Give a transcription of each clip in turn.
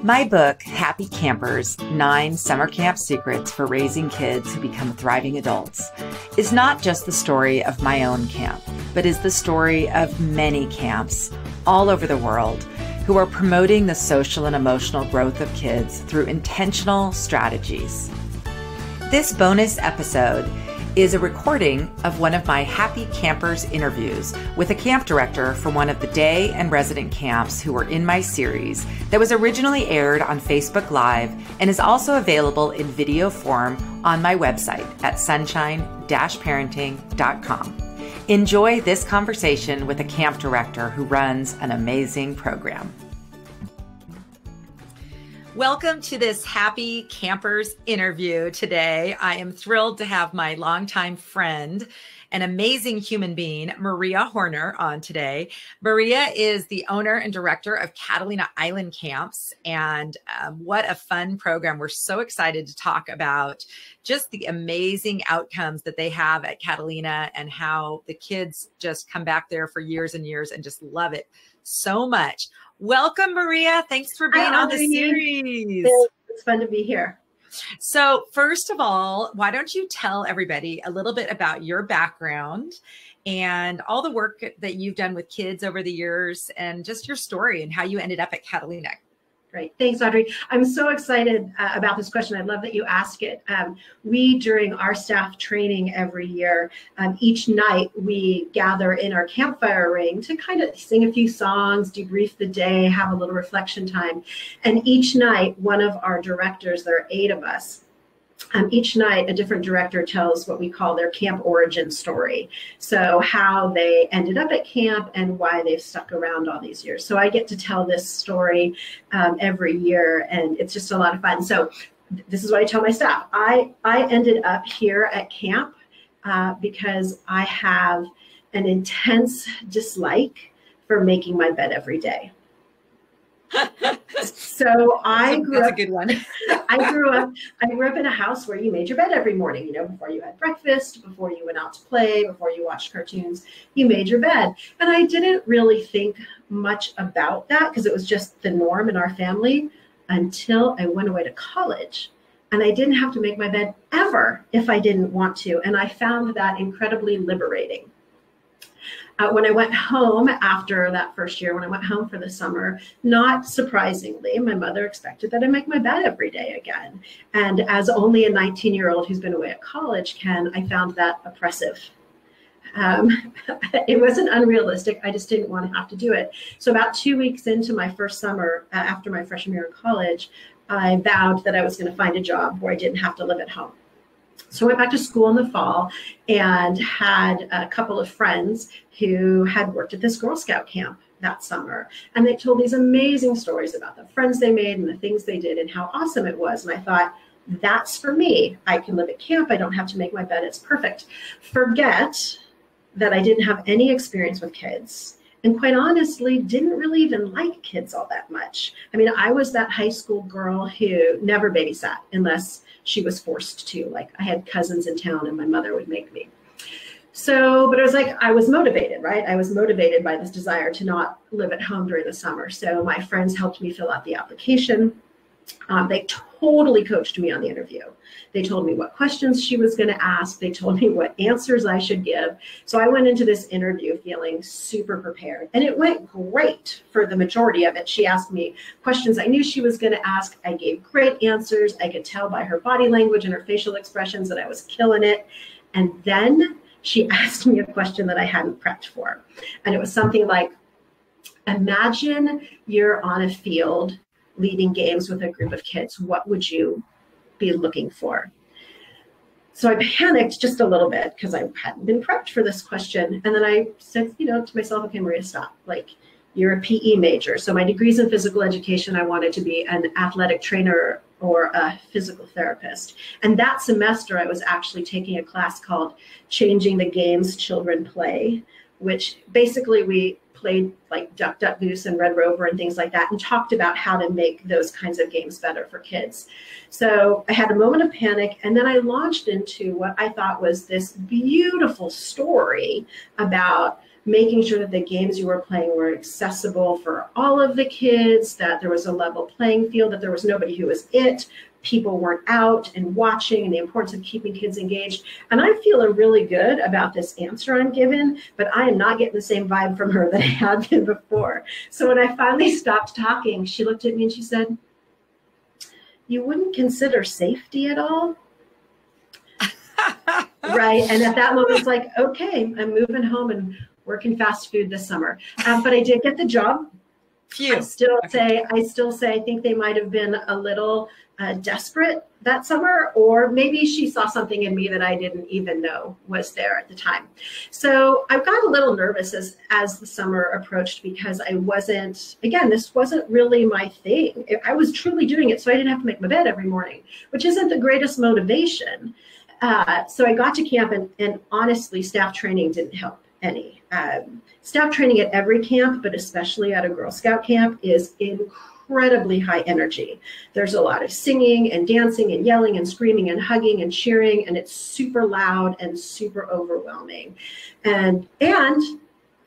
My book, Happy Campers, 9 Summer Camp Secrets for Raising Kids Who Become Thriving Adults, is not just the story of my own camp, but is the story of many camps all over the world who are promoting the social and emotional growth of kids through intentional strategies. This bonus episode is a recording of one of my Happy Campers interviews with a camp director from one of the day and resident camps who were in my series that was originally aired on Facebook Live and is also available in video form on my website at sunshine-parenting.com. Enjoy this conversation with a camp director who runs an amazing program. Welcome to this Happy Campers interview today. I am thrilled to have my longtime friend, an amazing human being, Maria Horner, on today. Maria is the owner and director of Catalina Island Camps, and what a fun program. We're so excited to talk about just the amazing outcomes that they have at Catalina and how the kids just come back there for years and years and just love it so much. Welcome, Maria. Thanks for being on the series. It's fun to be here. So first of all, why don't you tell everybody a little bit about your background and all the work that you've done with kids over the years and just your story and how you ended up at Catalina. Great. Thanks, Audrey. I'm so excited about this question. I love that you ask it. We, during our staff training every year, each night we gather in our campfire ring to kind of sing a few songs, debrief the day, have a little reflection time. And each night, one of our directors, there are 8 of us, each night, a different director tells what we call their camp origin story. So how they ended up at camp and why they've stuck around all these years. So I get to tell this story every year, and it's just a lot of fun. So this is what I tell my staff. I ended up here at camp because I have an intense dislike for making my bed every day. So I grew up. That's a good one. I grew up in a house where you made your bed every morning. You know, before you had breakfast, before you went out to play, before you watched cartoons, you made your bed. And I didn't really think much about that because it was just the norm in our family until I went away to college. And I didn't have to make my bed ever if I didn't want to. And I found that incredibly liberating. When I went home after that first year, when I went home for the summer, not surprisingly, my mother expected that I make my bed every day again. And as only a 19-year-old who's been away at college can, I found that oppressive. It wasn't unrealistic. I just didn't want to have to do it. So about 2 weeks into my first summer, after my freshman year in college, I vowed that I was going to find a job where I didn't have to live at home. So I went back to school in the fall and had a couple of friends who had worked at this Girl Scout camp that summer. And they told these amazing stories about the friends they made and the things they did and how awesome it was. And I thought, that's for me. I can live at camp. I don't have to make my bed. It's perfect. Forget that I didn't have any experience with kids. And quite honestly, didn't really even like kids all that much. I mean, I was that high school girl who never babysat unless she was forced to. Like, I had cousins in town and my mother would make me. So, but it was like, I was motivated, right? I was motivated by this desire to not live at home during the summer. So my friends helped me fill out the application. They totally coached me on the interview. They told me what questions she was going to ask. They told me what answers I should give. So I went into this interview feeling super prepared. And it went great for the majority of it. She asked me questions I knew she was going to ask. I gave great answers. I could tell by her body language and her facial expressions that I was killing it. And then she asked me a question that I hadn't prepped for. And it was something like, imagine you're on a field leading games with a group of kids. What would you be looking for? So I panicked just a little bit because I hadn't been prepped for this question. And then I said, to myself, okay, Maria, stop. Like, you're a PE major. So my degrees in physical education, I wanted to be an athletic trainer or a physical therapist. And that semester, I was actually taking a class called Changing the Games Children Play, which basically we played like Duck, Duck, Goose and Red Rover and things like that, and talked about how to make those kinds of games better for kids. So I had a moment of panic, and then I launched into what I thought was this beautiful story about making sure that the games you were playing were accessible for for all of the kids, that there was a level playing field, that there was nobody who was it. People weren't out and watching, and the importance of keeping kids engaged. And I'm feeling really good about this answer I'm given, but I am not getting the same vibe from her that I had been before. So when I finally stopped talking, she looked at me and she said, "You wouldn't consider safety at all?" Right. And at that moment, it's like, okay, I'm moving home and working fast food this summer. But I did get the job. Phew. I still say, I think they might have been a little desperate that summer, or maybe she saw something in me that I didn't even know was there at the time. So I got a little nervous as the summer approached, because this wasn't really my thing. I was truly doing it so I didn't have to make my bed every morning, which isn't the greatest motivation. So I got to camp, and honestly, staff training didn't help any. Staff training at every camp, but especially at a Girl Scout camp, is incredibly high energy. There's a lot of singing and dancing and yelling and screaming and hugging and cheering, and it's super loud and super overwhelming. And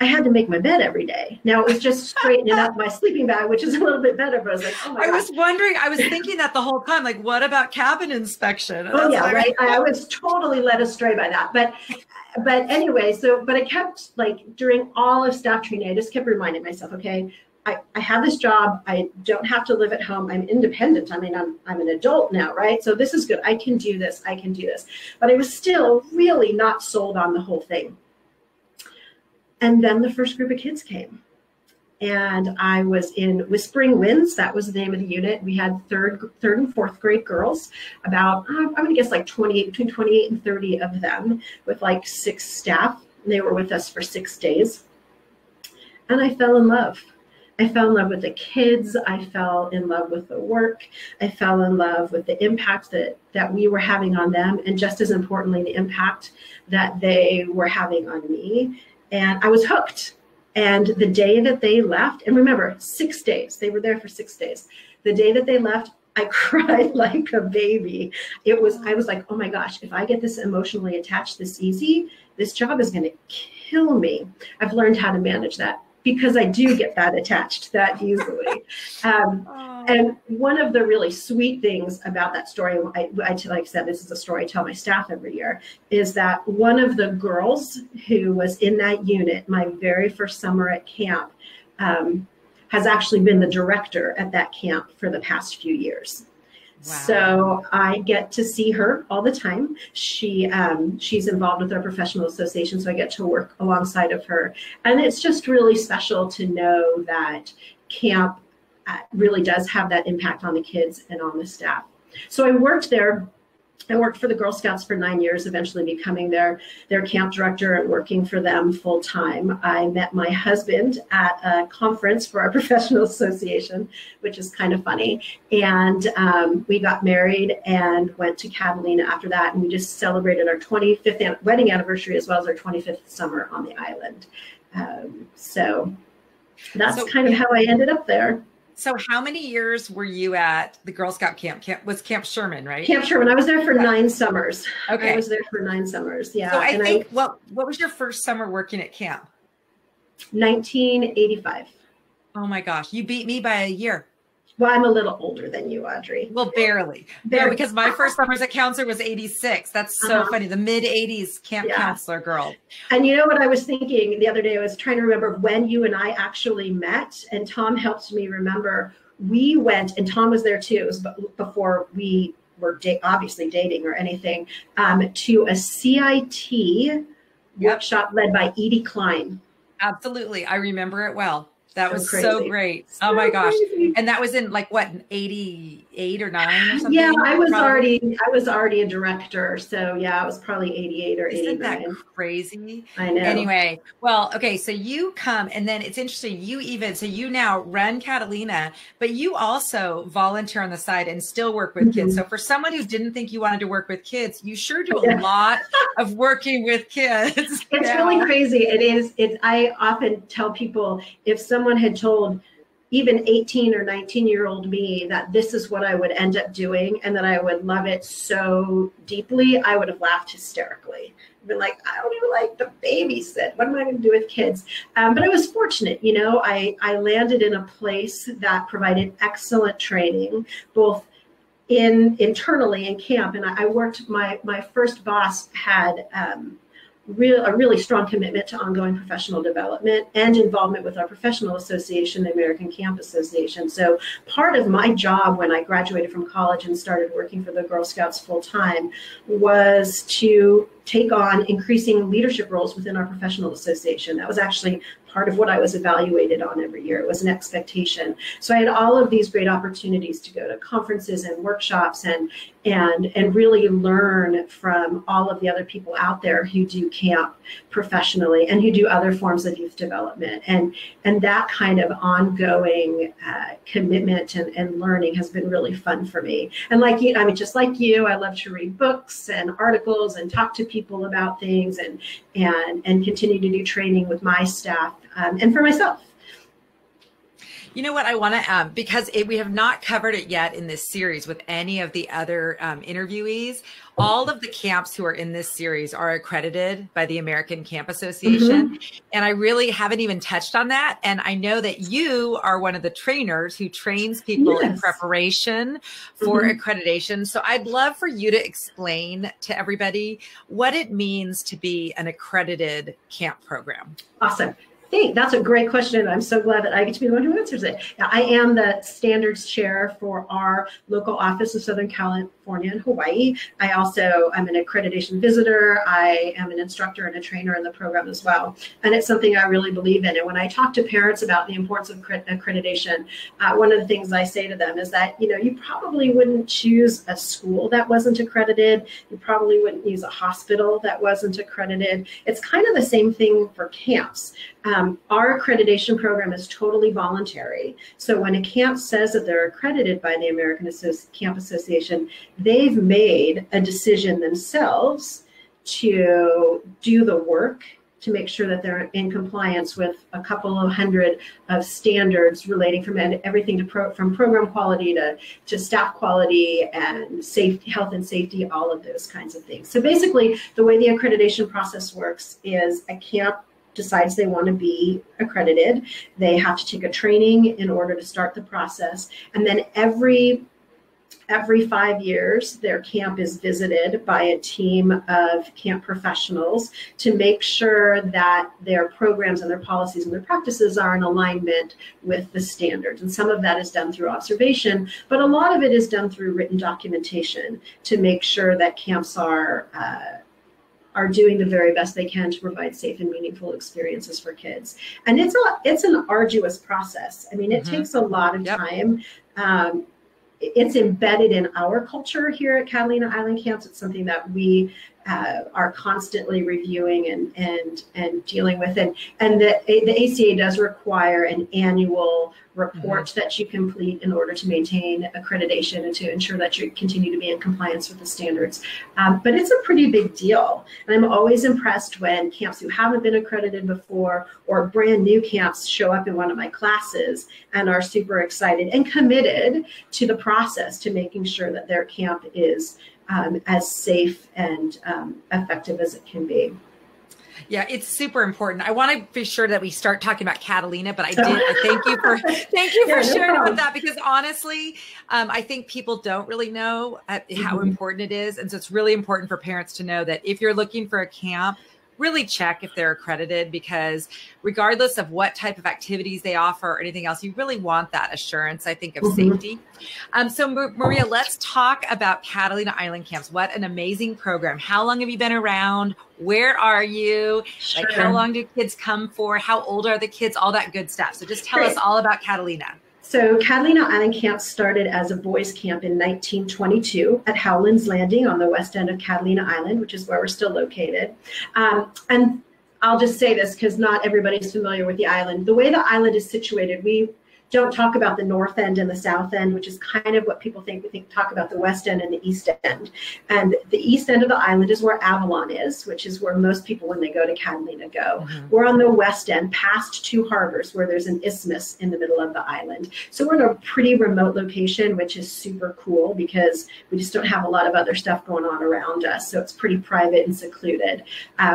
I had to make my bed every day. Now it was just straightening up my sleeping bag, which is a little bit better, but I was like, oh my God. I was thinking that the whole time, like, what about cabin inspection? Oh yeah, right. I was totally led astray by that. But anyway, but I kept, like, during all of staff training, I just kept reminding myself, okay, I have this job. I don't have to live at home. I'm independent. I mean, I'm an adult now, right? So this is good. I can do this. But I was still really not sold on the whole thing. And then the first group of kids came, and I was in Whispering Winds. That was the name of the unit. We had third and fourth grade girls, about, I'm going to guess like between 28 and 30 of them, with like 6 staff. They were with us for 6 days. And I fell in love. I fell in love with the kids. I fell in love with the work. I fell in love with the impact that we were having on them. And just as importantly, the impact that they were having on me. And I was hooked. And the day that they left, and remember, 6 days, they were there for 6 days. The day that they left, I cried like a baby. I was like, oh my gosh, if I get this emotionally attached this easy, this job is going to kill me. I've learned how to manage that, because I do get that attached that easily. And one of the really sweet things about that story, like I said, this is a story I tell my staff every year, is that one of the girls who was in that unit my very first summer at camp has actually been the director at that camp for the past few years. Wow. So I get to see her all the time. She's involved with our professional association, so I get to work alongside of her. And it's just really special to know that camp really does have that impact on the kids and on the staff. So I worked there. I worked for the Girl Scouts for 9 years, eventually becoming their camp director and working for them full time. I met my husband at a conference for our professional association, which is kind of funny. And we got married and went to Catalina after that. And we just celebrated our 25th wedding anniversary, as well as our 25th summer on the island. So that's kind of how I ended up there. So how many years were you at the Girl Scout camp? Was Camp Sherman, right? Camp Sherman. I was there for 9 summers. Okay. I was there for 9 summers. Yeah. So I think, what was your first summer working at camp? 1985. Oh my gosh. You beat me by a year. Well, I'm a little older than you, Audrey. Well, barely. Yeah, because my first summer as a counselor was 86. That's so funny. The mid 80s camp counselor girl. And you know what I was thinking the other day? I was trying to remember when you and I actually met, and Tom helped me remember. We went, and Tom was there too. It was before we were obviously dating or anything, to a CIT workshop led by Edie Klein. Absolutely. I remember it well. That was crazy. So great. Oh my gosh. And that was in like what, 88 or 9 or something? Yeah, I was already a director. So yeah, it was probably 88 or 89. Isn't that crazy? I know. Anyway, well, okay. So you come, and then it's interesting. So you now run Catalina, but you also volunteer on the side and still work with kids. So for someone who didn't think you wanted to work with kids, you sure do a lot of working with kids. It's really crazy. It is. I often tell people, if someone had told, even 18 or 19-year-old me that this is what I would end up doing and that I would love it so deeply, I would have laughed hysterically. Been like, I don't even like to babysit. What am I going to do with kids? But I was fortunate, I landed in a place that provided excellent training, both internally in camp. And I worked, my first boss had a really strong commitment to ongoing professional development and involvement with our professional association, the American Camp Association. So part of my job when I graduated from college and started working for the Girl Scouts full time was to take on increasing leadership roles within our professional association. That was actually part of what I was evaluated on every year. It was an expectation. So I had all of these great opportunities to go to conferences and workshops and really learn from all of the other people out there who do camp professionally and who do other forms of youth development. And that kind of ongoing commitment and learning has been really fun for me. And just like you, I love to read books and articles and talk to people about things and continue to do training with my staff and for myself. You know what I want to, because we have not covered it yet in this series with any of the other interviewees. All of the camps who are in this series are accredited by the American Camp Association. And I really haven't even touched on that. And I know that you are one of the trainers who trains people in preparation for accreditation. So I'd love for you to explain to everybody what it means to be an accredited camp program. Awesome. That's a great question. I'm so glad that I get to be the one who answers it. Now, I am the standards chair for our local office of Southern California and Hawaii. I also am an accreditation visitor. I am an instructor and a trainer in the program as well. And it's something I really believe in. And when I talk to parents about the importance of accreditation, one of the things I say to them is that, you probably wouldn't choose a school that wasn't accredited. You probably wouldn't use a hospital that wasn't accredited. It's kind of the same thing for camps. Our accreditation program is totally voluntary. So when a camp says that they're accredited by the American Camp Association, they've made a decision themselves to do the work to make sure that they're in compliance with a couple of hundred of standards relating from everything to from program quality to staff quality and safety, health and safety, all of those kinds of things. So basically, the way the accreditation process works is a camp decides they want to be accredited. They have to take a training in order to start the process. And then every 5 years, their camp is visited by a team of camp professionals to make sure that their programs and their policies and their practices are in alignment with the standards. And some of that is done through observation, but a lot of it is done through written documentation to make sure that camps are doing the very best they can to provide safe and meaningful experiences for kids. And it's an arduous process. I mean, it takes a lot of time. It's embedded in our culture here at Catalina Island Camps. It's something that we are constantly reviewing and dealing with. And the ACA does require an annual report that you complete in order to maintain accreditation and to ensure that you continue to be in compliance with the standards. But it's a pretty big deal. And I'm always impressed when camps who haven't been accredited before or brand new camps show up in one of my classes and are super excited and committed to the process, to making sure that their camp is as safe and effective as it can be. Yeah, it's super important. I want to be sure that we start talking about Catalina, but I thank you for sharing about that, because honestly, I think people don't really know how important it is. And so it's really important for parents to know that if you're looking for a camp, really check if they're accredited, because regardless of what type of activities they offer or anything else, you really want that assurance, I think, of safety. So Maria, let's talk about Catalina Island Camps. What an amazing program. How long have you been around? Where are you? Like, how long do kids come for? How old are the kids? All that good stuff. So just tell us all about Catalina. So Catalina Island Camps started as a boys' camp in 1922 at Howlands Landing on the west end of Catalina Island, which is where we're still located. And I'll just say this because not everybody's familiar with the island. The way the island is situated, we don't talk about the north end and the south end, which is kind of what people think. We talk about the west end and the east end. And the east end of the island is where Avalon is, which is where most people, when they go to Catalina, go. Mm-hmm. We're on the west end, past two harbors, where there's an isthmus in the middle of the island. So we're in a pretty remote location, which is super cool because we just don't have a lot of other stuff going on around us. So it's pretty private and secluded.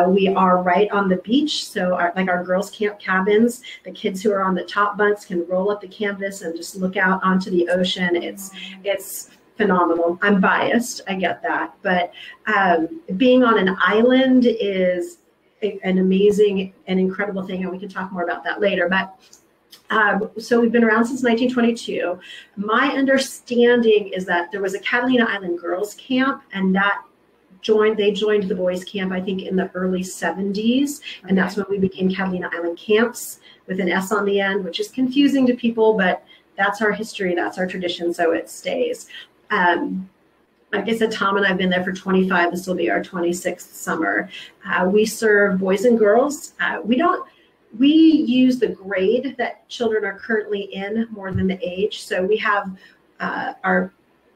We are right on the beach. So our girls' camp cabins, the kids who are on the top bunks can roll up the canvas and just look out onto the ocean. It's phenomenal. I'm biased, I get that, but being on an island is an amazing and incredible thing, and we can talk more about that later. But so we've been around since 1922. My understanding is that there was a Catalina Island girls camp, and they joined the boys camp, I think, in the early 70s, and that's when we became Catalina Island Camps with an S on the end, which is confusing to people, but that's our history, that's our tradition, so it stays. Like I said, Tom and I have been there for 25. This will be our 26th summer. We serve boys and girls. We use the grade that children are currently in more than the age. So we have our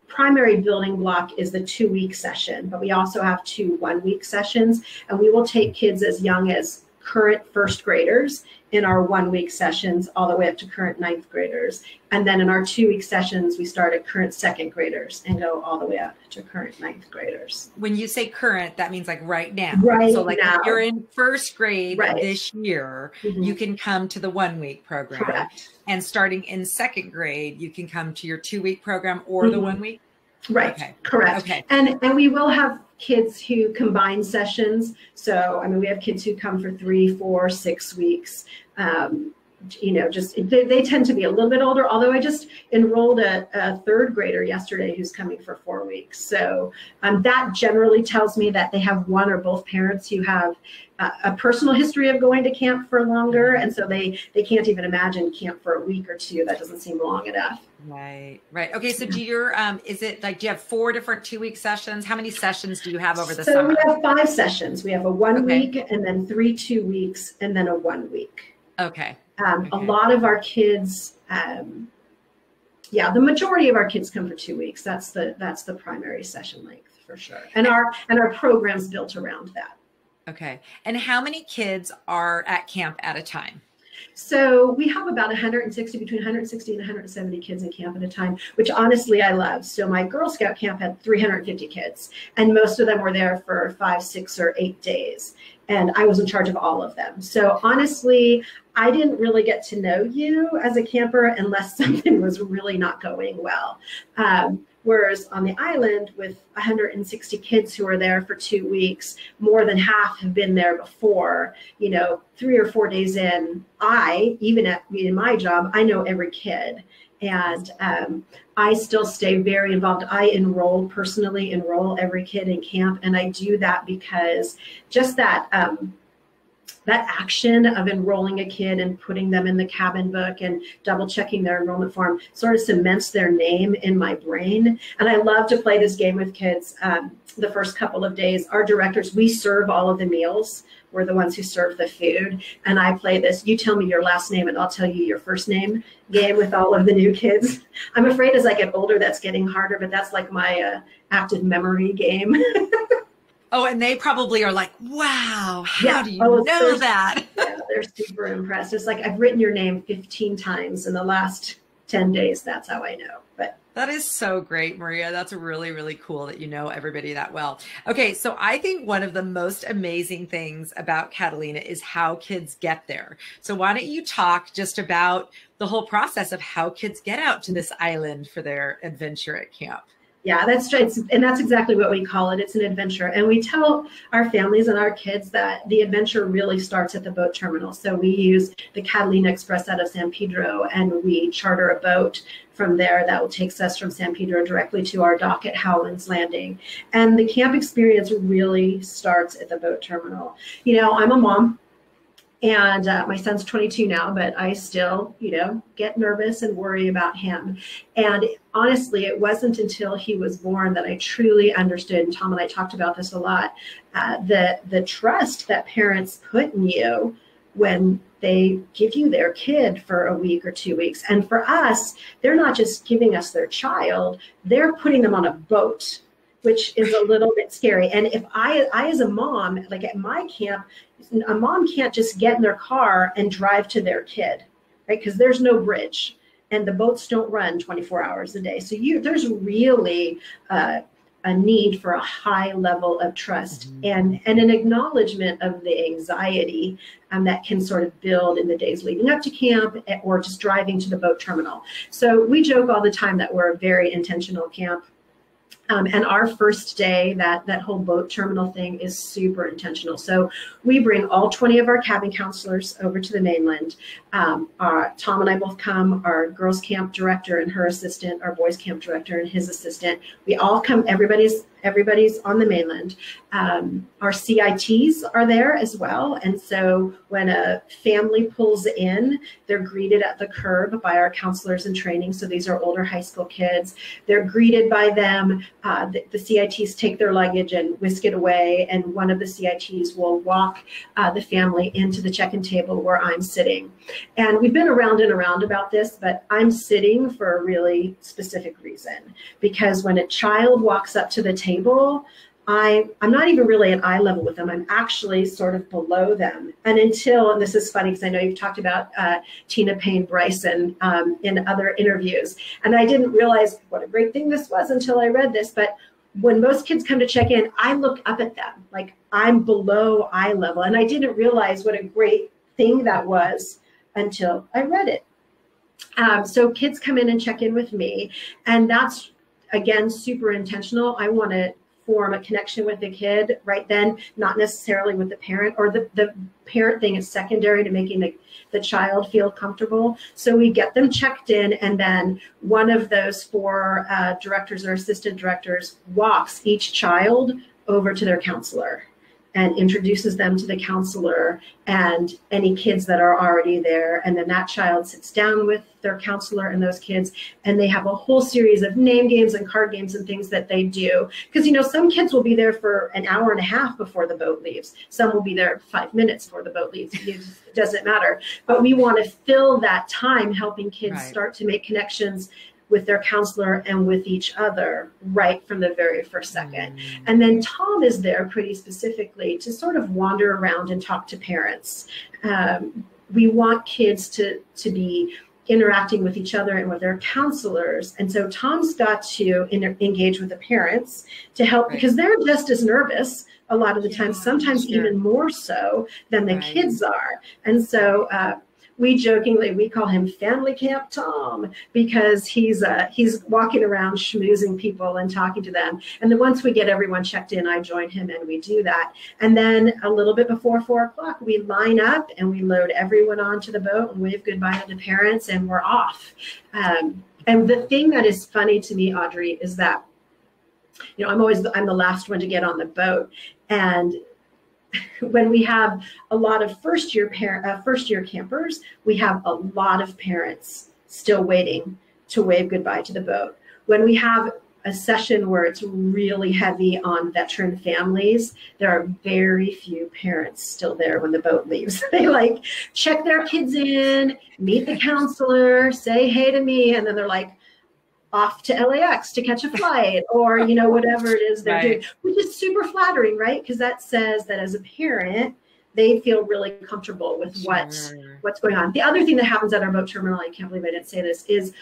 primary building block is the 2-week session, but we also have 2 1-week sessions, and we will take kids as young as current first graders in our 1-week sessions all the way up to current 9th graders. And then in our 2-week sessions, we start at current 2nd graders and go all the way up to current 9th graders. When you say current, that means like right now. Right so like now. If you're in first grade this year, you can come to the 1-week program. Correct. And starting in 2nd grade, you can come to your 2-week program or the 1 week. Right. Okay. Correct. Okay. And we will have kids who combine sessions. So, I mean, we have kids who come for 3, 4, 6 weeks. Just they tend to be a little bit older, although I just enrolled a 3rd grader yesterday who's coming for 4 weeks. So that generally tells me that they have one or both parents who have a personal history of going to camp for longer. And so they can't even imagine camp for a week or 2. That doesn't seem long enough. Right. Okay. So do you have 4 different 2-week sessions? How many sessions do you have over the summer? So we have 5 sessions. We have a 1 week and then 3 2 weeks and then a 1 week. Okay. A lot of our kids, the majority of our kids come for 2 weeks. That's the primary session length for sure. And our program's built around that. Okay. And how many kids are at camp at a time? So we have about between 160 and 170 kids in camp at a time, which honestly I love. So my Girl Scout camp had 350 kids, and most of them were there for 5, 6, or 8 days. And I was in charge of all of them. So honestly, I didn't really get to know you as a camper unless something was really not going well. Whereas on the island with 160 kids who are there for 2 weeks, more than half have been there before. 3 or 4 days in, in my job, I know every kid. And I still stay very involved. I personally enroll every kid in camp. And I do that because just that action of enrolling a kid and putting them in the cabin book and double checking their enrollment form sort of cements their name in my brain. And I love to play this game with kids. The first couple of days, our directors, we serve all of the meals. We're the ones who serve the food. And I play this, you tell me your last name and I'll tell you your first name game with all of the new kids. I'm afraid as I get older, that's getting harder, but that's like my active memory game. Oh, and they probably are like, wow, how do you know that? Yeah, they're super impressed. It's like, I've written your name 15 times in the last 10 days. That's how I know. But that is so great, Maria. That's really, really cool that you know everybody that well. Okay, so I think one of the most amazing things about Catalina is how kids get there. So why don't you talk just about the whole process of how kids get out to this island for their adventure at camp? Yeah, that's right. And that's exactly what we call it. It's an adventure. And we tell our families and our kids that the adventure really starts at the boat terminal. So we use the Catalina Express out of San Pedro, and we charter a boat from there that will take us from San Pedro directly to our dock at Howlands Landing. And the camp experience really starts at the boat terminal. I'm a mom. And my son's 22 now, but I still, get nervous and worry about him. And honestly, it wasn't until he was born that I truly understood, and Tom and I talked about this a lot, the trust that parents put in you when they give you their kid for a week or 2 weeks. And for us, they're not just giving us their child, they're putting them on a boat, which is a little bit scary. And if I as a mom, like at my camp, a mom can't just get in their car and drive to their kid, right? Because there's no bridge and the boats don't run 24 hours a day. So there's really a need for a high level of trust and an acknowledgement of the anxiety that can sort of build in the days leading up to camp or just driving to the boat terminal. So we joke all the time that we're a very intentional camp. And our first day, that whole boat terminal thing is super intentional. So we bring all 20 of our cabin counselors over to the mainland. Tom and I both come, our girls camp director and her assistant, our boys camp director and his assistant. We all come, everybody's on the mainland. Our CITs are there as well. And so when a family pulls in, they're greeted at the curb by our counselors in training. So these are older high school kids. They're greeted by them. The CITs take their luggage and whisk it away. And one of the CITs will walk the family into the check-in table where I'm sitting. And we've been around and around about this, but I'm sitting for a really specific reason. Because when a child walks up to the table, I'm not even really at eye level with them. I'm actually sort of below them. And this is funny because I know you've talked about Tina Payne Bryson in other interviews. And I didn't realize what a great thing this was until I read this. But when most kids come to check in, I look up at them like I'm below eye level. And I didn't realize what a great thing that was until I read it. So kids come in and check in with me. And that's, again, super intentional. I want to form a connection with the kid right then, not necessarily with the parent, or the parent thing is secondary to making the child feel comfortable. So we get them checked in, and then one of those 4 directors or assistant directors walks each child over to their counselor and introduces them to the counselor and any kids that are already there. And then that child sits down with their counselor and those kids, and they have a whole series of name games and card games and things that they do. Because, some kids will be there for an hour and a half before the boat leaves. Some will be there 5 minutes before the boat leaves. It doesn't matter. But we want to fill that time helping kids start to make connections with their counselor and with each other right from the very first second. And then Tom is there pretty specifically to sort of wander around and talk to parents. We want kids to be interacting with each other and with their counselors. And so Tom's got to engage with the parents to help because they're just as nervous a lot of the time, sometimes even more so than the kids are. And so we call him Family Camp Tom because he's walking around schmoozing people and talking to them. And then once we get everyone checked in, I join him and we do that. And then a little bit before 4 o'clock, we line up and we load everyone onto the boat and wave goodbye to the parents, and we're off. And the thing that is funny to me, Audrey, is that I'm the last one to get on the boat, and when we have a lot of first year campers, we have a lot of parents still waiting to wave goodbye to the boat. When we have a session where it's really heavy on veteran families, there are very few parents still there when the boat leaves. They check their kids in, meet the counselor, say hey to me, and then they're off to LAX to catch a flight or, whatever it is they're doing, which is super flattering, right? Because that says that as a parent, they feel really comfortable with what's going on. The other thing that happens at our boat terminal, I can't believe I didn't say this, is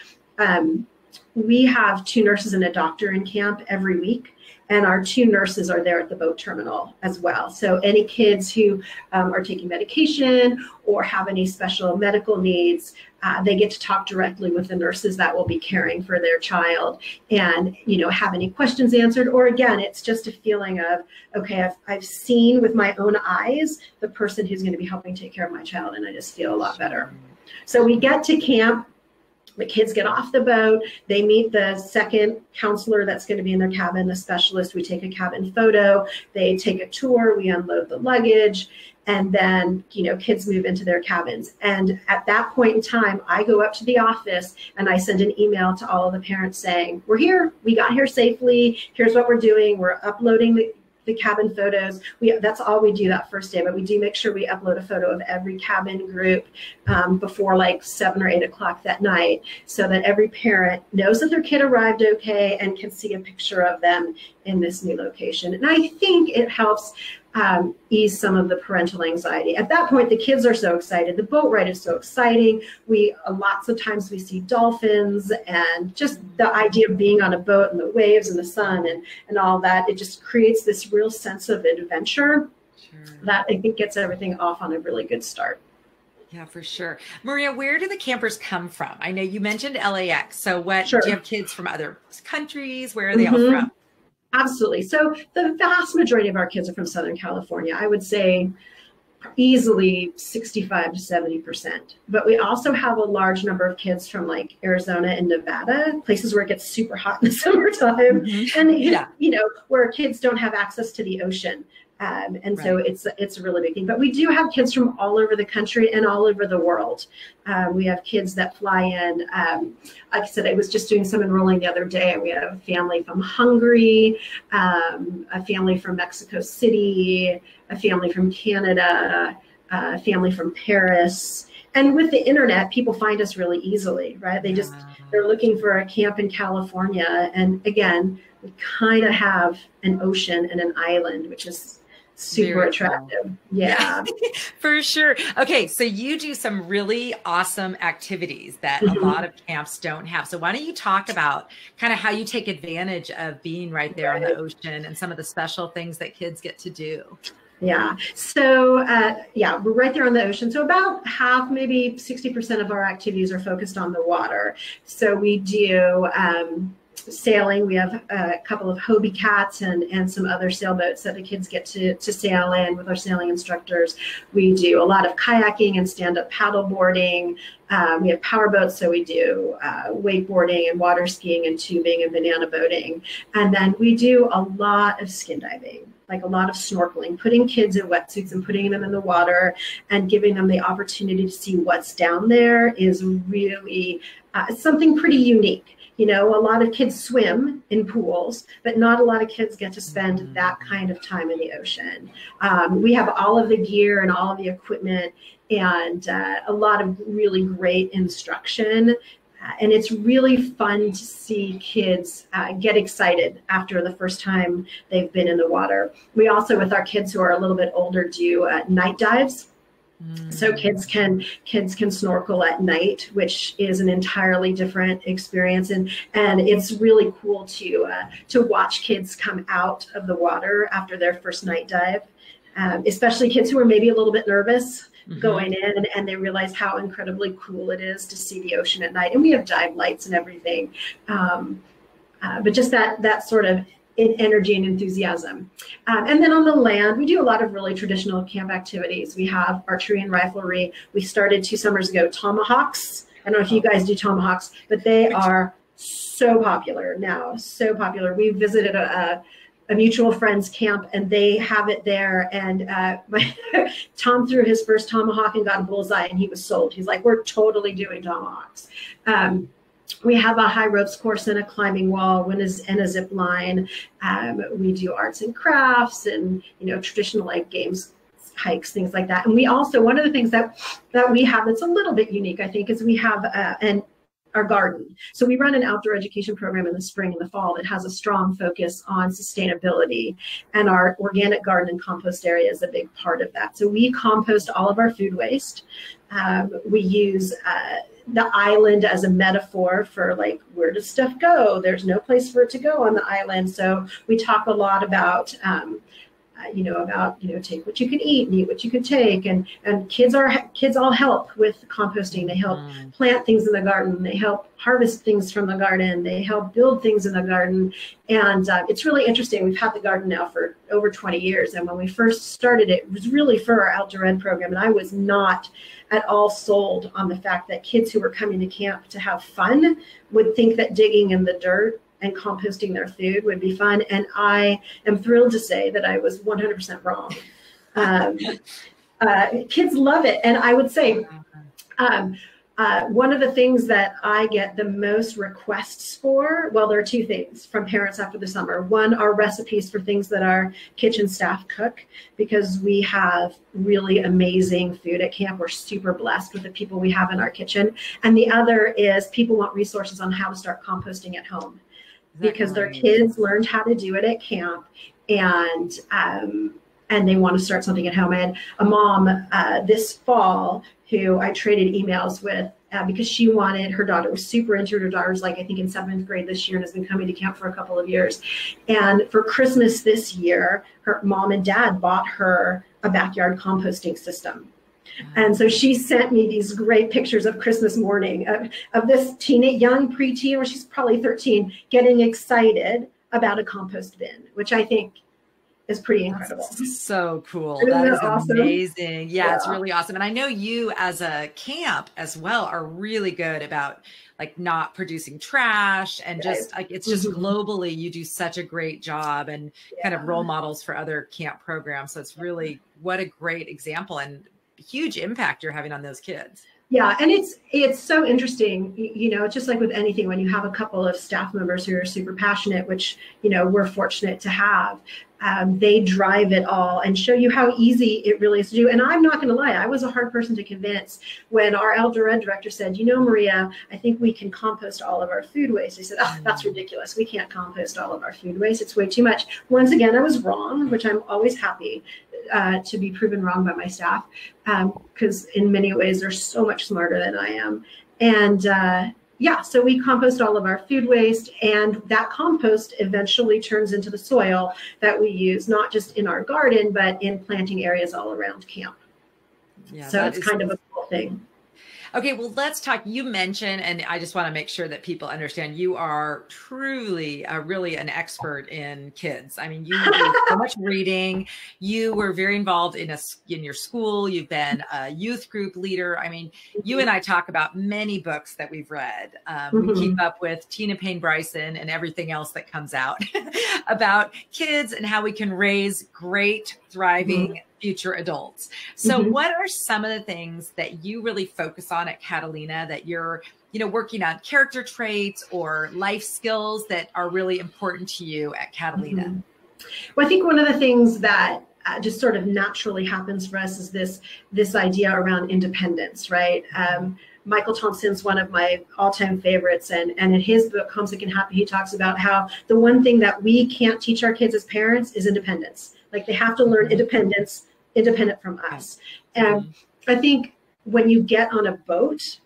we have 2 nurses and a doctor in camp every week. And our 2 nurses are there at the boat terminal as well. So any kids who are taking medication or have any special medical needs, they get to talk directly with the nurses that will be caring for their child and, have any questions answered. Or again, it's just a feeling of, okay, I've seen with my own eyes the person who's going to be helping take care of my child, and I just feel a lot better. So we get to camp. The kids get off the boat. They meet the second counselor that's going to be in their cabin, the specialist. We take a cabin photo. They take a tour. We unload the luggage. And then, kids move into their cabins. And at that point in time, I go up to the office and I send an email to all of the parents saying, we're here. We got here safely. Here's what we're doing. We're uploading the cabin photos. That's all we do that first day, but we do make sure we upload a photo of every cabin group before like 7 or 8 o'clock that night, so that every parent knows that their kid arrived okay and can see a picture of them in this new location. And I think it helps ease some of the parental anxiety. At that point, the kids are so excited. The boat ride is so exciting. Lots of times we see dolphins, and just the idea of being on a boat and the waves and the sun and all that, it just creates this real sense of adventure that I think gets everything off on a really good start. Yeah, for sure. Maria, where do the campers come from? I know you mentioned LAX. So do you have kids from other countries? Where are they all from? Absolutely. So the vast majority of our kids are from Southern California. I would say easily 65 to 70%. But we also have a large number of kids from like Arizona and Nevada, places where it gets super hot in the summertime, and where kids don't have access to the ocean. So it's a really big thing. But we do have kids from all over the country and all over the world. We have kids that fly in. Like I said, I was just doing some enrolling the other day. We have a family from Hungary, a family from Mexico City, a family from Canada, a family from Paris. And with the internet, people find us really easily, right? They're looking for a camp in California. And again, we kind of have an ocean and an island, which is super very attractive. Cool. Yeah, for sure. Okay, so you do some really awesome activities that a lot of camps don't have. So why don't you talk about kind of how you take advantage of being right there on the ocean and some of the special things that kids get to do? Yeah. So, we're right there on the ocean. So about half, maybe 60% of our activities are focused on the water. So we do sailing. We have a couple of Hobie cats and some other sailboats that the kids get to sail in with our sailing instructors. We do a lot of kayaking and stand-up paddle boarding. We have power boats, so we do wakeboarding and water skiing and tubing and banana boating. And then we do a lot of skin diving, like a lot of snorkeling, putting kids in wetsuits and putting them in the water and giving them the opportunity to see what's down there is really something pretty unique. A lot of kids swim in pools, but not a lot of kids get to spend that kind of time in the ocean. We have all of the gear and all of the equipment and a lot of really great instruction. And it's really fun to see kids get excited after the first time they've been in the water. We also, with our kids who are a little bit older, do night dives. So kids can snorkel at night, which is an entirely different experience, and it's really cool to watch kids come out of the water after their first night dive, especially kids who are maybe a little bit nervous going in, and they realize how incredibly cool it is to see the ocean at night. And we have dive lights and everything, but just that sort of energy and enthusiasm. And then on the land, we do a lot of really traditional camp activities. We have archery and riflery. We started 2 summers ago, tomahawks. I don't know if you guys do tomahawks, but they are so popular now, so popular. We visited a mutual friend's camp and they have it there. And Tom threw his first tomahawk and got a bullseye and he was sold. He's like, we're totally doing tomahawks. We have a high ropes course and a climbing wall and a zip line. We do arts and crafts and, traditional like games, hikes, things like that. And we also, one of the things that we have that's a little bit unique, I think, is we have our garden. So we run an outdoor education program in the spring and the fall that has a strong focus on sustainability, and our organic garden and compost area is a big part of that. So we compost all of our food waste. We use the island as a metaphor for like, where does stuff go? There's no place for it to go on the island. So we talk a lot about take what you can eat and eat what you can take. And kids all help with composting. They help plant things in the garden. They help harvest things from the garden. They help build things in the garden. And it's really interesting. We've had the garden now for over 20 years. And when we first started it was really for our outdoor ed program. And I was not at all sold on the fact that kids who were coming to camp to have fun would think that digging in the dirt and composting their food would be fun. And I am thrilled to say that I was 100% wrong. Kids love it. And I would say One of the things that I get the most requests for, well, there are two things from parents after the summer. One are recipes for things that our kitchen staff cook, because we have really amazing food at camp. We're super blessed with the people we have in our kitchen. And the other is people want resources on how to start composting at home, because their kids learned how to do it at camp, and they want to start something at home. And a mom this fall who I traded emails with because she wanted, her daughter was super into it. Her daughter's like, I think in 7th grade this year and has been coming to camp for a couple of years. And for Christmas this year, her mom and dad bought her a backyard composting system. And so she sent me these great pictures of Christmas morning of this young preteen, or she's probably 13, getting excited about a compost bin, which I think is pretty incredible. That's so cool. Isn't that is awesome? Amazing. Yeah, it's really awesome. And I know you as a camp as well are really good about like not producing trash and just like, it's just globally, you do such a great job and kind of role models for other camp programs. So it's really, what a great example and huge impact you're having on those kids. Yeah, and it's so interesting, you know, just like with anything, when you have a couple of staff members who are super passionate, which, you know, we're fortunate to have, they drive it all and show you how easy it really is to do. And I'm not going to lie, I was a hard person to convince when our elder ed director said, you know, Maria, I think we can compost all of our food waste. I said, oh, that's ridiculous. We can't compost all of our food waste. It's way too much. Once again, I was wrong, which I'm always happy to be proven wrong by my staff, because in many ways they're so much smarter than I am. And yeah, so we compost all of our food waste, and that compost eventually turns into the soil that we use, not just in our garden, but in planting areas all around camp. Yeah, so it's kind of a cool thing. Okay, well, let's talk. You mentioned, and I just want to make sure that people understand, you are truly really an expert in kids. I mean, you do so much reading. You were very involved in your school. You've been a youth group leader. I mean, you and I talk about many books that we've read. We keep up with Tina Payne Bryson and everything else that comes out about kids and how we can raise great, thriving future adults. So what are some of the things that you really focus on at Catalina that you're, you know, working on character traits or life skills that are really important to you at Catalina? Well, I think one of the things that just sort of naturally happens for us is this idea around independence, right? Michael Thompson's one of my all-time favorites, and in his book, Homesick and Happy, he talks about how the one thing that we can't teach our kids as parents is independence. Like, they have to learn independent from us. And I think when you get on a boat,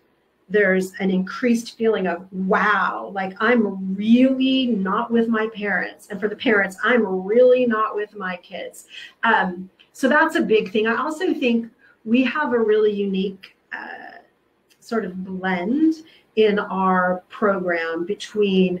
there's an increased feeling of, wow, like I'm really not with my parents. And for the parents, I'm really not with my kids. So that's a big thing. I also think we have a really unique sort of blend in our program between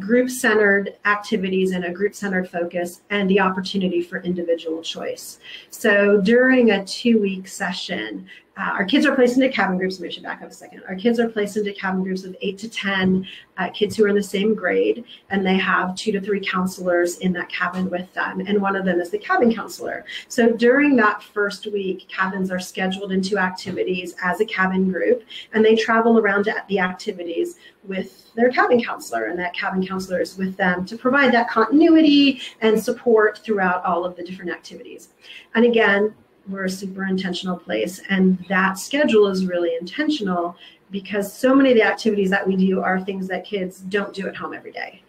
group-centered activities and a group-centered focus and the opportunity for individual choice. So during a 2-week session, our kids are placed into cabin groups. Maybe I should back up a second. Our kids are placed into cabin groups of 8 to 10 kids who are in the same grade, and they have 2 to 3 counselors in that cabin with them, and one of them is the cabin counselor. So during that first week, cabins are scheduled into activities as a cabin group, and they travel around to the activities with their cabin counselor, and that cabin counselor is with them to provide that continuity and support throughout all of the different activities. And again, we're a super intentional place, and that schedule is really intentional because so many of the activities that we do are things that kids don't do at home every day.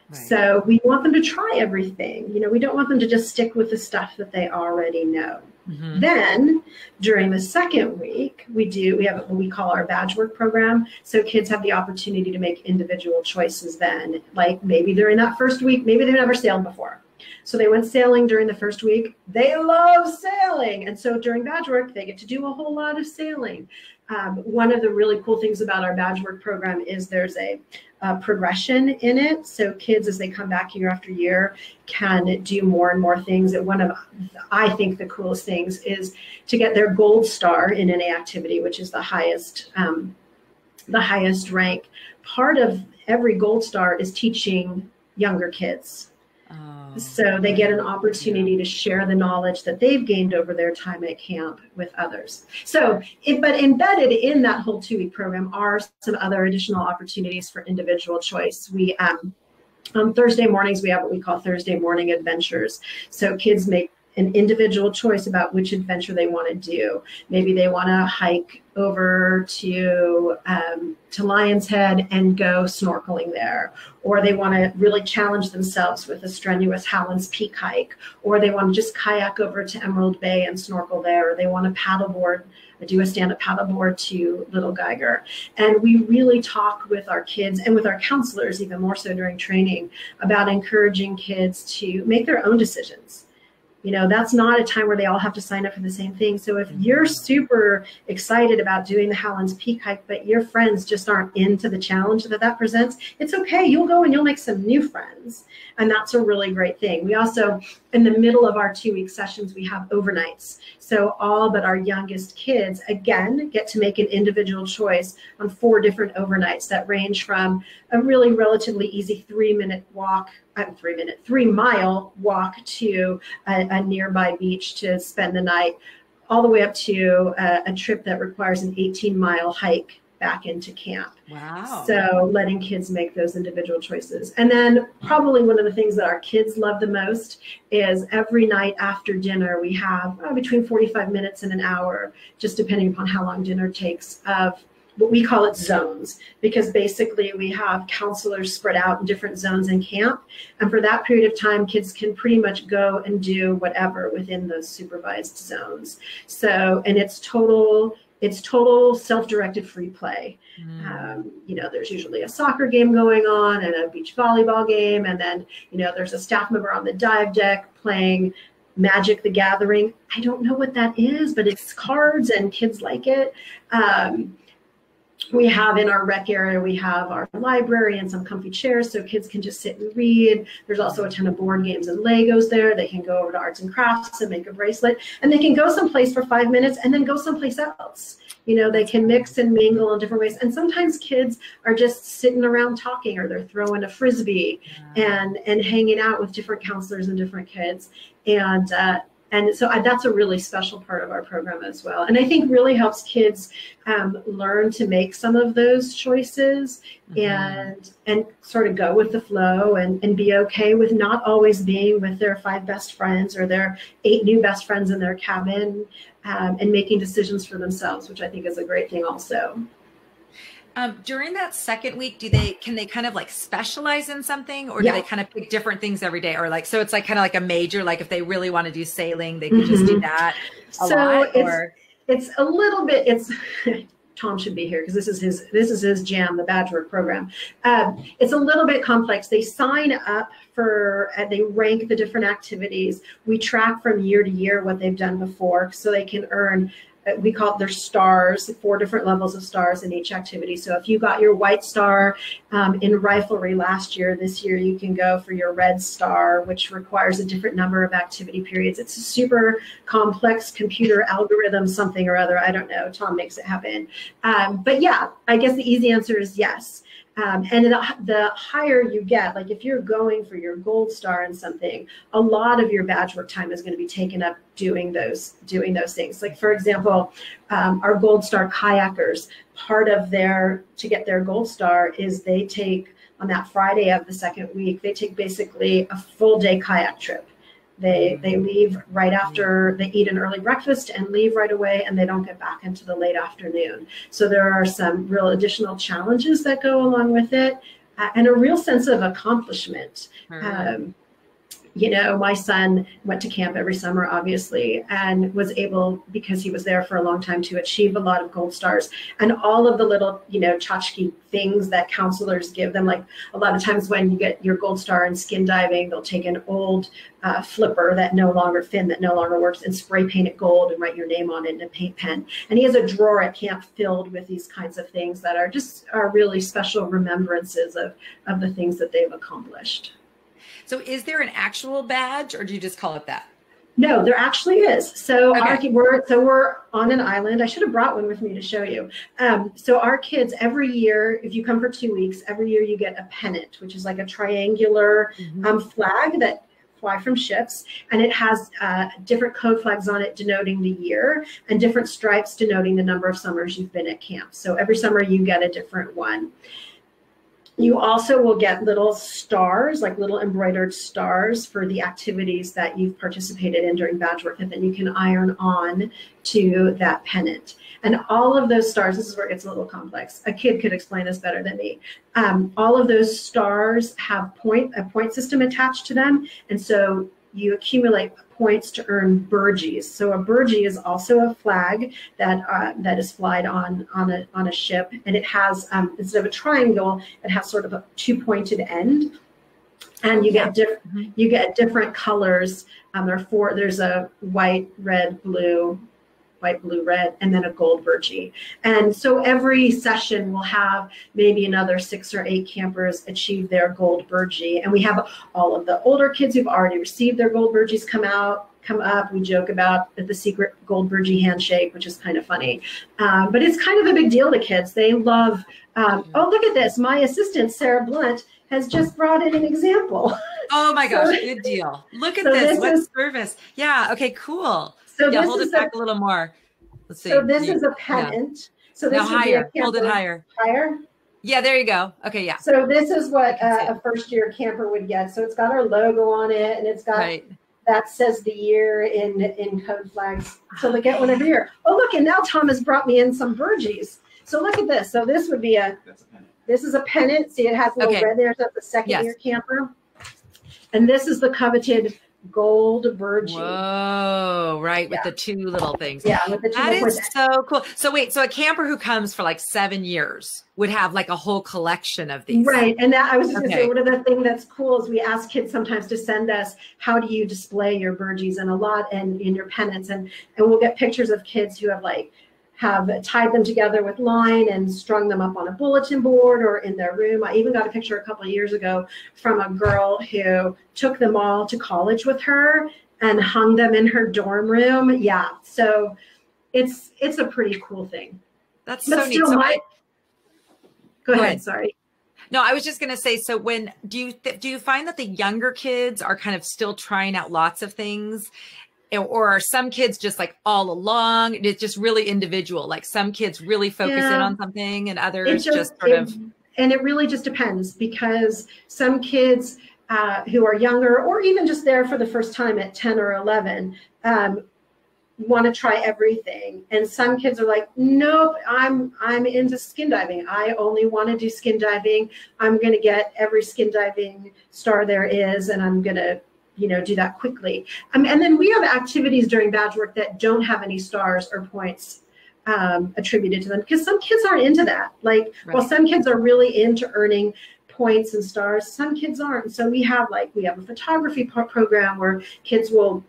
Right. So we want them to try everything. You know, we don't want them to just stick with the stuff that they already know. Then during the second week, we have what we call our badge work program. So kids have the opportunity to make individual choices then. Like, maybe during that first week, maybe they've never sailed before. So they went sailing during the first week. They love sailing. And so during badge work, they get to do a whole lot of sailing. One of the really cool things about our badge work program is there's a progression in it. So kids, as they come back year after year, can do more and more things. And one of, I think, the coolest things is to get their gold star in any activity, which is the highest rank. Part of every gold star is teaching younger kids. So they get an opportunity to share the knowledge that they've gained over their time at camp with others. So, but embedded in that whole 2-week program are some other additional opportunities for individual choice. We, on Thursday mornings, we have what we call Thursday morning adventures. So kids make an individual choice about which adventure they want to do. Maybe they want to hike over to Lion's Head and go snorkeling there, or they want to really challenge themselves with a strenuous Howlands Peak hike, or they want to just kayak over to Emerald Bay and snorkel there, or they want to paddleboard, do a stand-up paddleboard to Little Geiger. And we really talk with our kids and with our counselors, even more so during training, about encouraging kids to make their own decisions. You know, that's not a time where they all have to sign up for the same thing. So if you're super excited about doing the Howlands Peak hike, but your friends just aren't into the challenge that presents, it's okay. You'll go and you'll make some new friends. And that's a really great thing. We also, in the middle of our 2-week sessions, we have overnights. So all but our youngest kids, again, get to make an individual choice on 4 different overnights that range from a really relatively easy 3-mile walk to a nearby beach to spend the night, all the way up to a trip that requires an 18-mile hike back into camp. Wow. So letting kids make those individual choices. And then probably one of the things that our kids love the most is every night after dinner, we have between 45 minutes and an hour, just depending upon how long dinner takes, of what we call it zones, because basically we have counselors spread out in different zones in camp. And for that period of time, kids can pretty much go and do whatever within those supervised zones. So, and it's total self-directed free play. You know, there's usually a soccer game going on and a beach volleyball game. And then, you know, there's a staff member on the dive deck playing Magic the Gathering. I don't know what that is, but it's cards and kids like it. We have in our rec area, we have our library and some comfy chairs so kids can just sit and read. There's also a ton of board games and Legos there. They can go over to arts and crafts and make a bracelet, and they can go someplace for 5 minutes and then go someplace else. You know, they can mix and mingle in different ways. And sometimes kids are just sitting around talking, or they're throwing a Frisbee and hanging out with different counselors and different kids. And so that's a really special part of our program as well. And I think really helps kids learn to make some of those choices and sort of go with the flow and be okay with not always being with their 5 best friends or their 8 new best friends in their cabin, and making decisions for themselves, which I think is a great thing also. During that second week, can they kind of like specialize in something, or do they kind of pick different things every day? Or like, so it's like kind of like a major, like if they really want to do sailing, they can just do that it's a little bit, Tom should be here because this is his jam, the badge work program. It's a little bit complex. They sign up for, they rank the different activities. We track from year to year what they've done before, so they can earn, we call it their stars, 4 different levels of stars in each activity. So if you got your white star in riflery last year, this year you can go for your red star, which requires a different number of activity periods. It's a super complex computer algorithm, something or other. I don't know. Tom makes it happen. But yeah, I guess the easy answer is yes. And the higher you get, like if you're going for your gold star in something, a lot of your badge work time is going to be taken up doing those things. Like for example, our gold star kayakers, part of to get their gold star is they take, on that Friday of the second week, they take basically a full day kayak trip. They leave right after they eat an early breakfast and leave right away, and they don't get back into the late afternoon. So there are some real additional challenges that go along with it, and a real sense of accomplishment. You know, my son went to camp every summer, obviously, and was able, because he was there for a long time, to achieve a lot of gold stars. And all of the little, you know, tchotchke things that counselors give them, like a lot of times when you get your gold star in skin diving, they'll take an old flipper that no longer works and spray paint it gold and write your name on it in a paint pen. And he has a drawer at camp filled with these kinds of things that are really special remembrances of the things that they've accomplished. So is there an actual badge, or do you just call it that? No, there actually is. So okay. we're on an island. I should have brought one with me to show you. So our kids, every year, if you come for 2 weeks, every year you get a pennant, which is like a triangular flag that fly from ships, and it has different code flags on it denoting the year and different stripes denoting the number of summers you've been at camp. So every summer you get a different one. You also will get little stars, like little embroidered stars for the activities that you've participated in during badge work, and then you can iron on to that pennant. And all of those stars, this is where it gets a little complex. A kid could explain this better than me. All of those stars have a point system attached to them. And so you accumulate points to earn burgees. So a burgee is also a flag that is flied on a ship, and it has instead of a triangle, it has sort of a two-pointed end, and you get different colors. There's a white, red, blue, white, blue, red, and then a gold burgee. And so every session will have maybe another 6 or 8 campers achieve their gold burgee. And we have all of the older kids who've already received their gold burgees come up. We joke about the secret gold burgee handshake, which is kind of funny. But it's kind of a big deal to kids. They love, oh, look at this. My assistant, Sarah Blunt, has just brought in an example. Oh my gosh, good deal. Look at this. What service? Yeah. Okay, cool. So yeah, hold it back a little more. Let's see. So this is a pennant. Yeah. So this now higher. Hold it higher. Higher. Yeah, there you go. Okay, yeah. So this is what a first-year camper would get. So it's got our logo on it, and it's got that says the year in code flags. So they get one every year. Oh, look, and now Tom has brought me in some burgees. So look at this. So this would be this is a pennant. See, it has a little red there. So that's the second-year camper. And this is the coveted gold burgee. Whoa, right, with the two little things. Yeah, with the two. That is so cool. So wait, so a camper who comes for like 7 years would have like a whole collection of these. Right, and that I was just going to say, one of the things that's cool is we ask kids sometimes to send us, how do you display your burgees and in your pennants, and we'll get pictures of kids who have tied them together with line and strung them up on a bulletin board or in their room. I even got a picture a couple of years ago from a girl who took them all to college with her and hung them in her dorm room. Yeah, so it's a pretty cool thing. That's so neat. So go ahead. Sorry. No, I was just going to say, so do you find that the younger kids are kind of still trying out lots of things? Or are some kids just like all along? It's just really individual. Like some kids really focus in on something and others just sort of. And it really just depends, because some kids who are younger or even just there for the first time at 10 or 11 want to try everything. And some kids are like, nope, I'm into skin diving. I only want to do skin diving. I'm going to get every skin diving star there is, and I'm going to do that quickly. And then we have activities during badge work that don't have any stars or points attributed to them, because some kids aren't into that. While some kids are really into earning points and stars, some kids aren't. So we have a photography program where kids will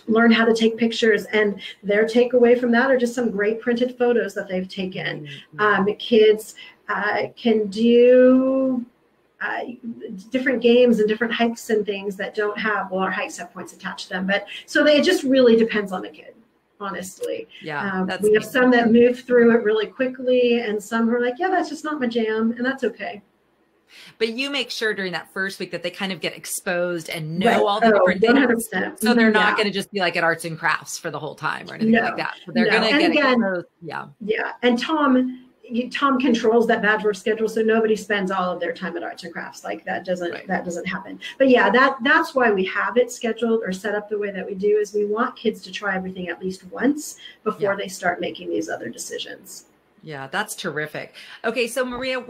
learn how to take pictures, and their takeaway from that are just some great printed photos that they've taken. Kids can do different games and different hikes and things that don't have, our hikes have points attached to them, but so it just really depends on the kid, honestly. Yeah, we have some that move through it really quickly, and some who are like, yeah, that's just not my jam, and that's okay. But you make sure during that first week that they kind of get exposed and know all the different things. 100%. So they're not going to just be like at arts and crafts for the whole time or anything like that. So they're going to get exposed. Yeah. Yeah. And Tom controls that badge work schedule, so nobody spends all of their time at arts and crafts. That doesn't happen. But yeah, that's why we have it scheduled or set up the way that we do, is we want kids to try everything at least once before they start making these other decisions. Yeah, that's terrific. Okay, so Maria,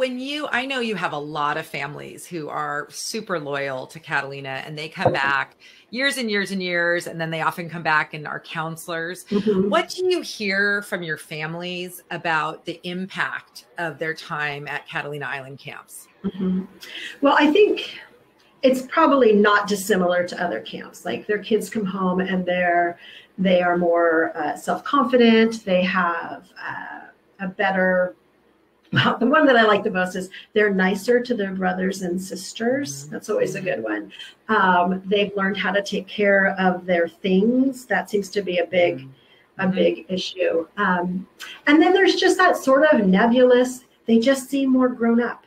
I know you have a lot of families who are super loyal to Catalina, and they come back years and years and years, and then they often come back and are counselors. Mm-hmm. What do you hear from your families about the impact of their time at Catalina Island Camps? Mm-hmm. Well, I think it's probably not dissimilar to other camps. Their kids come home and they are more self-confident. They have a better, the one that I like the most is they're nicer to their brothers and sisters. That's always a good one. They've learned how to take care of their things. That seems to be a big issue. And then there's just that sort of nebulous, they just seem more grown up.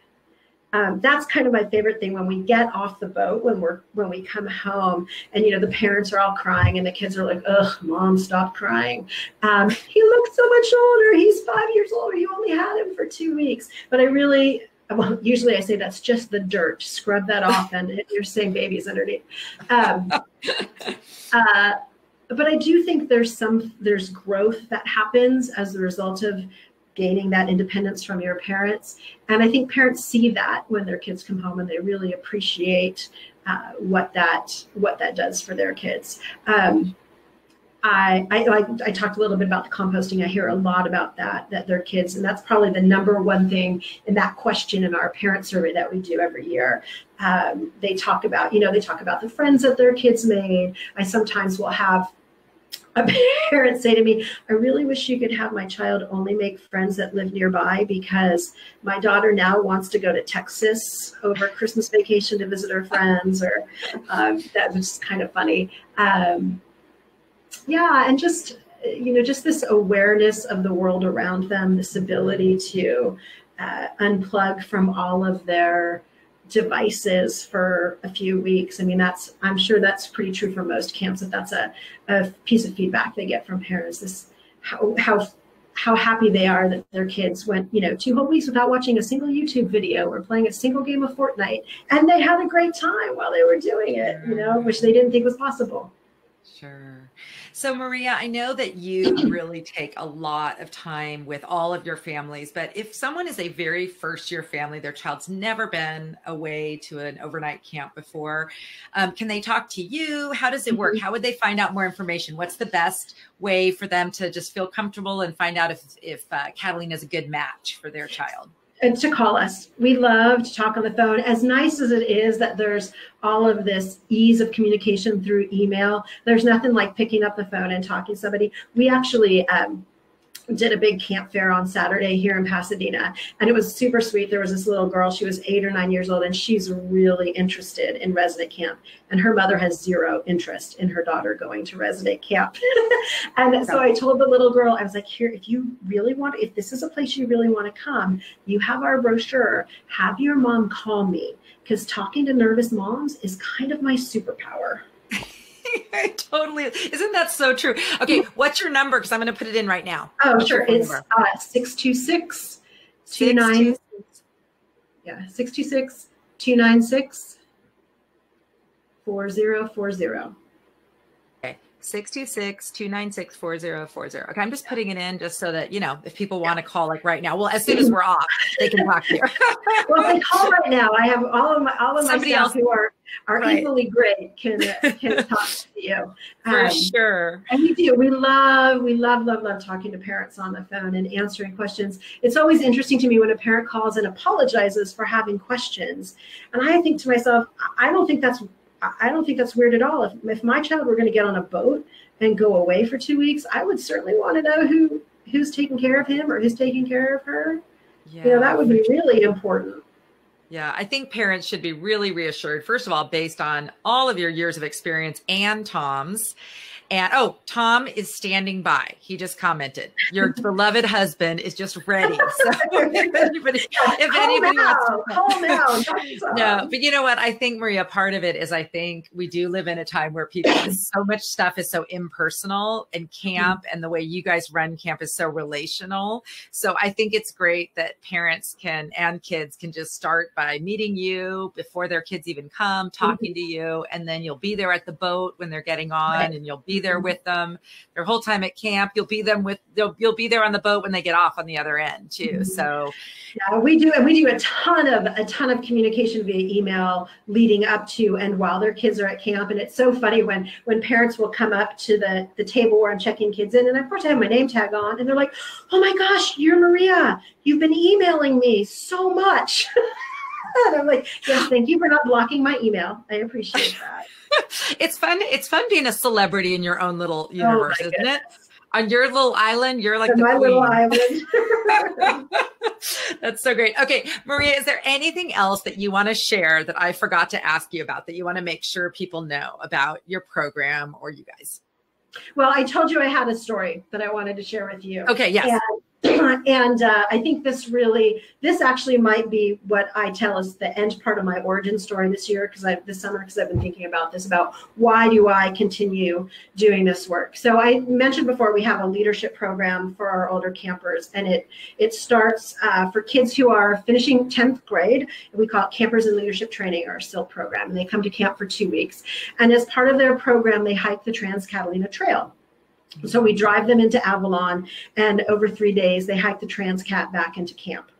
That's kind of my favorite thing when we get off the boat, when we come home, and the parents are all crying and the kids are like, "Ugh, Mom, stop crying. He looks so much older. He's 5 years older. You only had him for 2 weeks." But usually I say that's just the dirt. Scrub that off, and you're seeing babies underneath. But I do think there's growth that happens as a result of gaining that independence from your parents. And I think parents see that when their kids come home, and they really appreciate what that does for their kids. I talked a little bit about the composting. I hear a lot about that their kids, and that's probably the number one thing in that question in our parent survey that we do every year. They talk about the friends that their kids made. I sometimes will have a parent say to me, "I really wish you could have my child only make friends that live nearby, because my daughter now wants to go to Texas over Christmas vacation to visit her friends," or that was kind of funny. Yeah, and just this awareness of the world around them, this ability to unplug from all of their devices for a few weeks. I mean, I'm sure that's pretty true for most camps, that's a piece of feedback they get from parents, how happy they are that their kids went 2 whole weeks without watching a single YouTube video or playing a single game of Fortnite, and they had a great time while they were doing it, which they didn't think was possible. Sure. So Maria, I know that you really take a lot of time with all of your families, but if someone is a very first year family, their child's never been away to an overnight camp before, can they talk to you? How does it work? How would they find out more information? What's the best way for them to just feel comfortable and find out if Catalina is a good match for their child? And to call us. We love to talk on the phone. As nice as it is that there's all of this ease of communication through email, there's nothing like picking up the phone and talking to somebody. We actually did a big camp fair on Saturday here in Pasadena, and it was super sweet. There was this little girl, she was 8 or 9 years old, and she's really interested in resident camp, and her mother has zero interest in her daughter going to resident camp. And so I told the little girl, I was like, "Here, if this is a place you really want to come, you have our brochure, have your mom call me, because talking to nervous moms is kind of my superpower." Totally. Isn't that so true? Okay. What's your number? Because I'm going to put it in right now. Oh, sure. It's 626 296 4040. Okay. 626-296-4040. Okay. I'm just putting it in just so that, if people want to call like right now, well, as soon as we're off, they can talk to you. Well, they call right now. I have all of my staff who are right. Equally great can talk to you. For sure. And we do. We love talking to parents on the phone and answering questions. It's always interesting to me when a parent calls and apologizes for having questions. And I think to myself, I don't think that's weird at all. If my child were going to get on a boat and go away for 2 weeks, I would certainly want to know who's taking care of him or who's taking care of her. Yeah, that would be really important. Yeah, I think parents should be really reassured, first of all, based on all of your years of experience and Tom's. And Tom is standing by. He just commented, "Your beloved husband is just ready." So if anybody wants to calm down. No, but you know what? I think, Maria, part of it is I think we do live in a time where so much stuff is so impersonal, and camp and the way you guys run camp is so relational. So I think it's great that parents and kids can just start by meeting you before their kids even come, talking to you, and then you'll be there at the boat when they're getting on, and you'll be there with them their whole time at camp. You'll be there on the boat when they get off on the other end too. So yeah, we do a ton of communication via email leading up to and while their kids are at camp. And it's so funny when parents will come up to the table where I'm checking kids in, and of course I have my name tag on, and they're like, "Oh my gosh, you're Maria. You've been emailing me so much." And I'm like, "Yes, thank you for not blocking my email. I appreciate that." It's fun. It's fun being a celebrity in your own little universe, isn't it? On your little island, you're like my queen. Little island. That's so great. Okay, Maria, is there anything else that you want to share that I forgot to ask you about that you want to make sure people know about your program or you guys? Well, I told you I had a story that I wanted to share with you. Okay, yes. And I think this actually might be what I tell as the end part of my origin story this year, this summer, because I've been thinking about this, about why do I continue doing this work. So I mentioned before, we have a leadership program for our older campers, and it starts for kids who are finishing 10th grade. We call it Campers in Leadership Training, our SILT program, and they come to camp for 2 weeks. And as part of their program, they hike the Trans-Catalina Trail. So we drive them into Avalon, and over 3 days, they hike the Trans-Cat back into camp.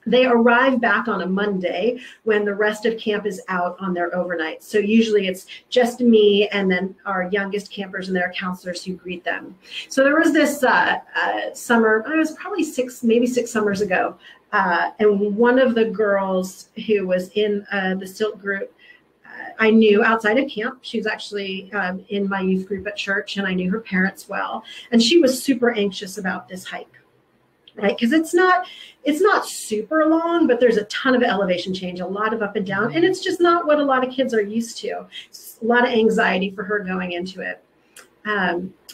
They arrive back on a Monday when the rest of camp is out on their overnight. So usually it's just me and then our youngest campers and their counselors who greet them. So there was this summer, it was probably maybe six summers ago, and one of the girls who was in the SILT group, I knew outside of camp. She was actually in my youth group at church, and I knew her parents well. And she was super anxious about this hike, right? Because it's not super long, but there's a ton of elevation change, a lot of up and down, and it's just not what a lot of kids are used to. It's a lot of anxiety for her going into it.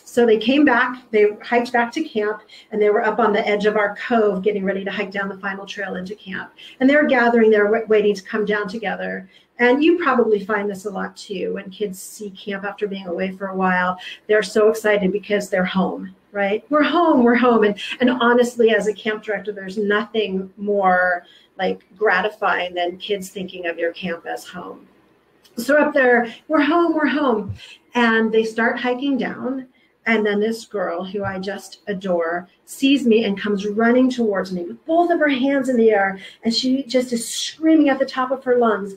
So they came back, they hiked back to camp, and they were up on the edge of our cove getting ready to hike down the final trail into camp. And they were gathering there, waiting to come down together. And you probably find this a lot too. When kids see camp after being away for a while, they're so excited because they're home, right? We're home. And honestly, as a camp director, there's nothing more like gratifying than kids thinking of your camp as home. So up there, we're home. And they start hiking down. And then this girl, who I just adore, sees me and comes running towards me with both of her hands in the air. And she just is screaming at the top of her lungs,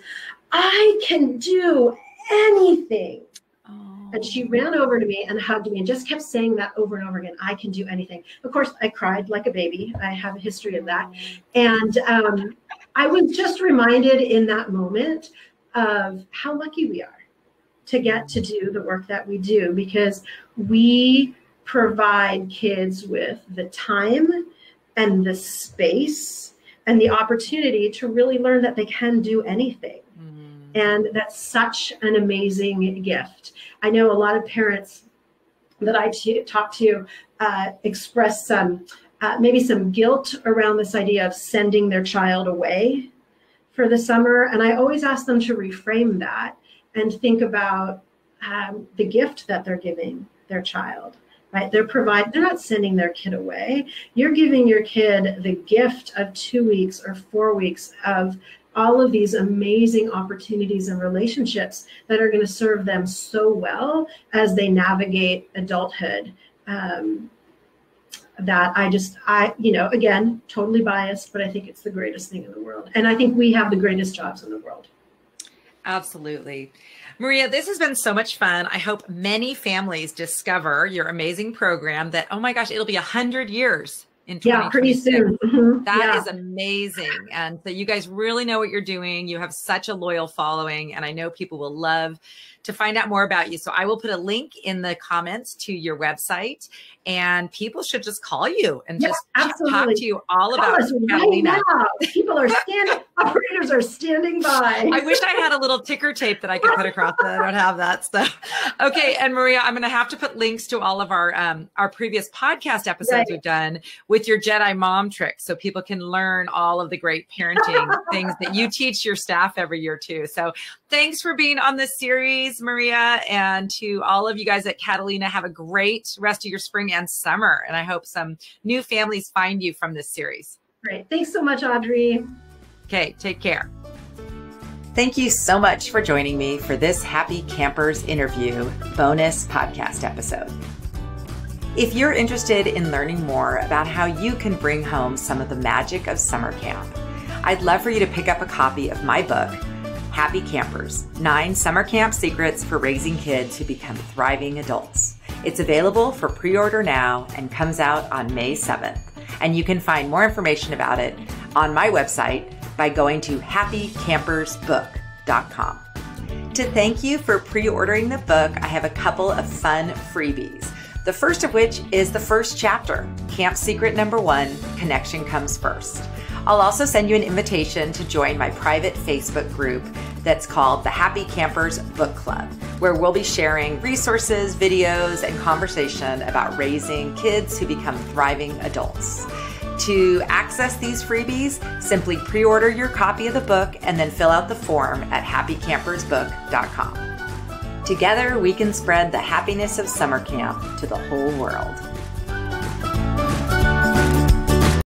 "I can do anything." Oh. And she ran over to me and hugged me and just kept saying that over and over again, "I can do anything." Of course, I cried like a baby. I have a history of that. And I was just reminded in that moment of how lucky we are to get to do the work that we do, because we provide kids with the time and the space and the opportunity to really learn that they can do anything. And that's such an amazing gift. I know a lot of parents that I talk to express maybe some guilt around this idea of sending their child away for the summer. And I always ask them to reframe that and think about the gift that they're giving their child, right? They're not sending their kid away. You're giving your kid the gift of 2 weeks or 4 weeks of all of these amazing opportunities and relationships that are going to serve them so well as they navigate adulthood. That again, totally biased, but I think it's the greatest thing in the world. And I think we have the greatest jobs in the world. Absolutely. Maria, this has been so much fun. I hope many families discover your amazing program that, oh my gosh, it'll be 100 years in 2026. Yeah, pretty soon. Mm-hmm. That is amazing. And so you guys really know what you're doing. You have such a loyal following, and I know people will love to find out more about you. So I will put a link in the comments to your website, and people should just call you and just talk to you all about Catalina. Right, people are operators are standing by. I wish I had a little ticker tape that I could put across that. I don't have that stuff. Okay. And Maria, I'm going to have to put links to all of our previous podcast episodes we've done with your Jedi mom tricks, so people can learn all of the great parenting things that you teach your staff every year too. So thanks for being on this series, Maria, and to all of you guys at Catalina, have a great rest of your spring and summer. And I hope some new families find you from this series. Great. Thanks so much, Audrey. Okay. Take care. Thank you so much for joining me for this Happy Campers interview bonus podcast episode. If you're interested in learning more about how you can bring home some of the magic of summer camp, I'd love for you to pick up a copy of my book, Happy Campers, 9 Summer Camp Secrets for Raising Kids Who Become Thriving Adults. It's available for pre-order now and comes out on May 7th. And you can find more information about it on my website by going to happycampersbook.com. To thank you for pre-ordering the book, I have a couple of fun freebies. The first of which is the first chapter, Camp Secret Number 1, Connection Comes First. I'll also send you an invitation to join my private Facebook group that's called the Happy Campers Book Club, where we'll be sharing resources, videos, and conversation about raising kids who become thriving adults. To access these freebies, simply pre-order your copy of the book and then fill out the form at happycampersbook.com. Together, we can spread the happiness of summer camp to the whole world.